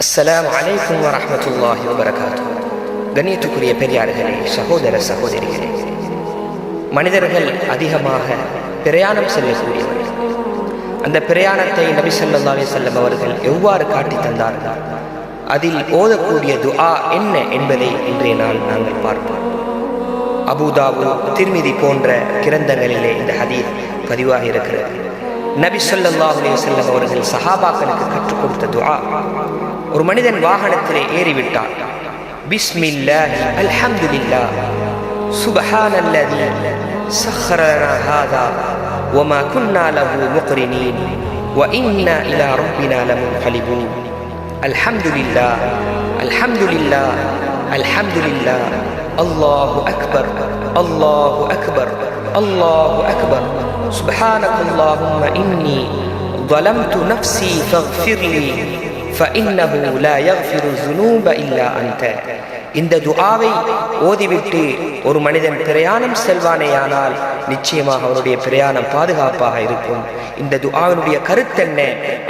அஸ்ஸலாமு அலைக்கும் வரஹ்மத்துல்லாஹி வபரகாத்துஹு. கண்ணியத்துக்குரிய பெரியார்களே, சகோதர சகோதரிகளே, மனிதர்கள் அதிகமாக பிரயாணம் செல்லக்கூடியவர்கள். அந்த பிரயாணத்தை நபி ஸல்லல்லாஹு அலைஹி வஸல்லம் அவர்கள் எவ்வாறு காட்டி தந்தார்கள், அதில் ஓதக்கூடிய துஆ என்ன என்பதை இன்றைய நாள் நாங்கள் பார்ப்போம். அபூ தாவூத், திர்மிதி போன்ற கிரந்தங்களிலே இந்த ஹதீஸ் பதிவாகி இருக்கிறது. நபி ஸல்லல்லாஹு அலைஹி வஸல்லம் அவர்கள் சஹாபாக்களுக்கு கற்றுக் கொடுத்த துஆ. ஒரு மனிதன் வாகனத்திலே ஏறிவிட்டார், பிஸ்மில்லாஹ் அல்ஹம்துலில்லாஹ் சுப்ஹானல்லதி சஹ்ஹர லனா ஹாதா வமா குன்னா லஹு முக்ரினீன் வ இன்னா இலா ரப்பினா லமுன்கலிபூன். அல்ஹம்துலில்லாஹ் அல்ஹம்துலில்லாஹ் அல்ஹம்துலில்லாஹ் அல்லாஹு அக்பர் அல்லாஹு அக்பர் அல்லாஹு அக்பர் சுப்ஹானக அல்லாஹும்ம இன்னி ظلمت نفسي فاغفر لي فإنه لا يغفر الذنوب إلا أنت. இந்த துஆவை ஓதிவிட்டு ஒரு மனிதன் பிரயாணம் செல்வானேயானால் நிச்சயமாக அவருடைய பிரயாணம் பாதுகாப்பாக இருக்கும். இந்த துஆவினுடைய கருத்தென்ன?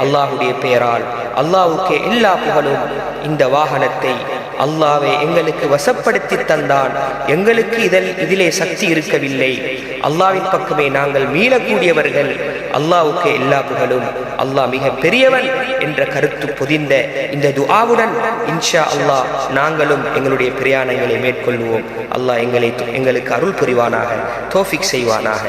அல்லாஹுடைய பெயரால் அல்லாஹ்வுக்கே எல்லா புகழும். இந்த வாகனத்தை அல்லாஹ்வே எங்களுக்கு வசப்படுத்தி தந்தான். எங்களுக்கு இதிலே சக்தி இருக்கவில்லை. அல்லாஹ்வின் பக்கமே நாங்கள் மீளக்கூடியவர்கள். அல்லாஹ்வுக்கே எல்லா புகழும். அல்லாஹ் மிக பெரியவன் என்ற கருத்து பொதிந்த இந்த துஆவுடன் இன்ஷா அல்லாஹ் நாங்களும் எங்களுடைய பிரயாணங்களை மேற்கொள்வோம். அல்லாஹ் எங்களுக்கு அருள் புரிவானாக, தௌஃபீக் செய்வானாக.